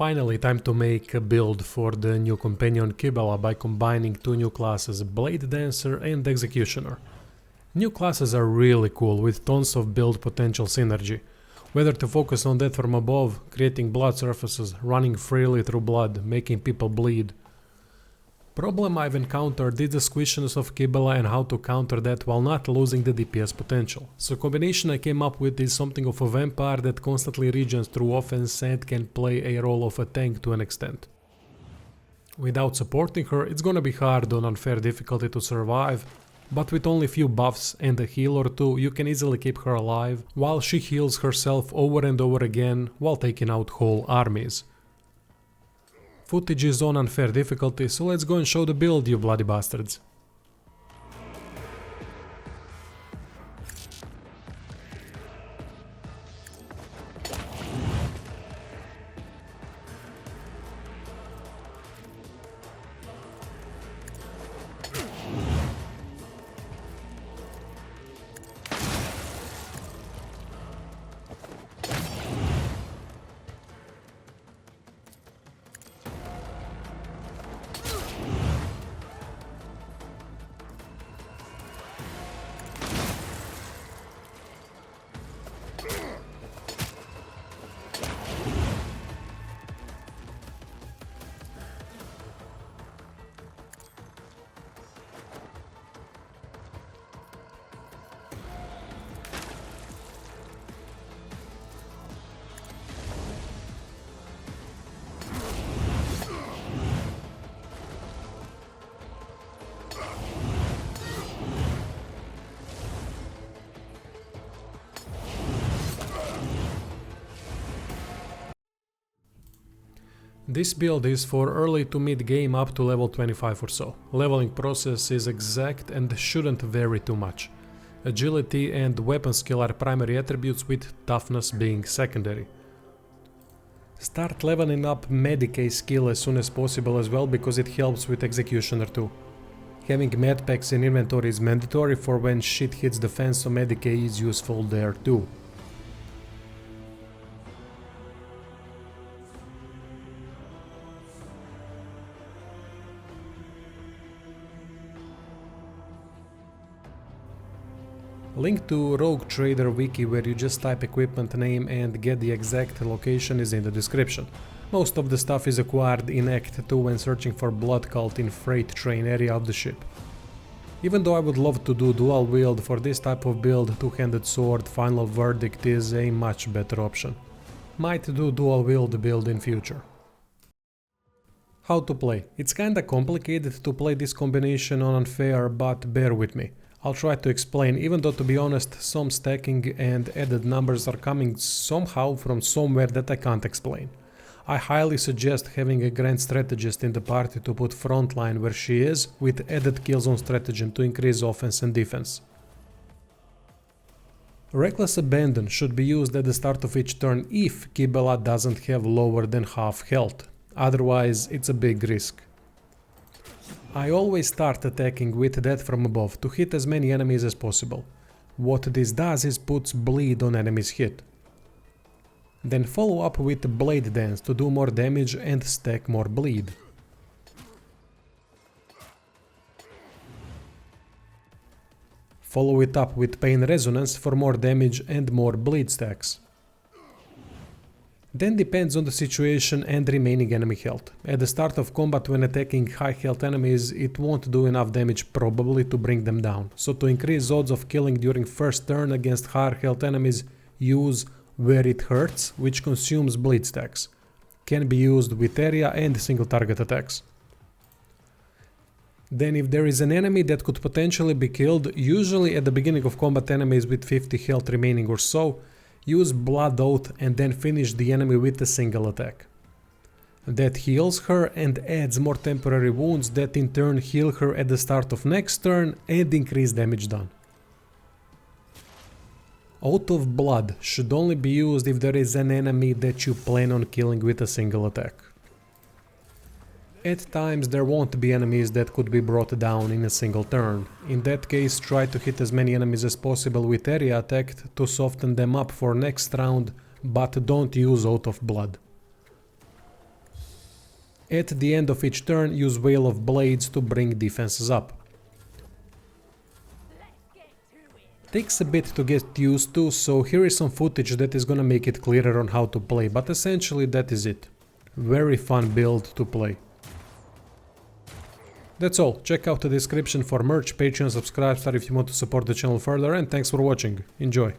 Finally, time to make a build for the new companion Kibellah by combining two new classes, Bladedancer and Executioner. New classes are really cool with tons of build potential synergy. Whether to focus on death from above, creating blood surfaces, running freely through blood, making people bleed. Problem I've encountered is the squishiness of Kibellah and how to counter that while not losing the DPS potential. So combination I came up with is something of a vampire that constantly regens through offense and can play a role of a tank to an extent. Without supporting her, it's gonna be hard on unfair difficulty to survive, but with only few buffs and a heal or two, you can easily keep her alive, while she heals herself over and over again while taking out whole armies. Footage is on unfair difficulty, so let's go and show the build, you bloody bastards. This build is for early to mid game up to level 25 or so. Leveling process is exact and shouldn't vary too much. Agility and weapon skill are primary attributes, with toughness being secondary. Start leveling up Medicae skill as soon as possible as well, because it helps with Executioner too. Having medpacks in inventory is mandatory for when shit hits the fan, so Medicae is useful there too. Link to Rogue Trader wiki, where you just type equipment name and get the exact location, is in the description. Most of the stuff is acquired in Act 2 when searching for Blood Cult in freight train area of the ship. Even though I would love to do dual wield, for this type of build, two-handed sword Final Verdict is a much better option. Might do dual wield build in future. How to play? It's kinda complicated to play this combination on unfair, but bear with me. I'll try to explain, even though to be honest, some stacking and added numbers are coming somehow from somewhere that I can't explain. I highly suggest having a grand strategist in the party to put frontline where she is, with added kills on stratagem to increase offense and defense. Reckless Abandon should be used at the start of each turn if Kibellah doesn't have lower than half health, otherwise it's a big risk. I always start attacking with death from above to hit as many enemies as possible. What this does is puts bleed on enemies hit. Then follow up with Blade Dance to do more damage and stack more bleed. Follow it up with Pain Resonance for more damage and more bleed stacks. Then depends on the situation and remaining enemy health. At the start of combat, when attacking high health enemies, it won't do enough damage probably to bring them down. So to increase odds of killing during first turn against higher health enemies, use Where It Hurts, which consumes bleed stacks. Can be used with area and single target attacks. Then if there is an enemy that could potentially be killed, usually at the beginning of combat enemies with 50 health remaining or so, use Blood Oath and then finish the enemy with a single attack. That heals her and adds more temporary wounds that in turn heal her at the start of next turn and increase damage done. Oath of Blood should only be used if there is an enemy that you plan on killing with a single attack. At times there won't be enemies that could be brought down in a single turn. In that case, try to hit as many enemies as possible with area attack to soften them up for next round, but don't use Oath of Blood. At the end of each turn, use Veil of Blades to bring defenses up. Takes a bit to get used to, so here is some footage that is gonna make it clearer on how to play, but essentially that is it. Very fun build to play. That's all. Check out the description for merch, Patreon, subscribe star if you want to support the channel further, and thanks for watching. Enjoy!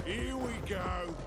Here we go.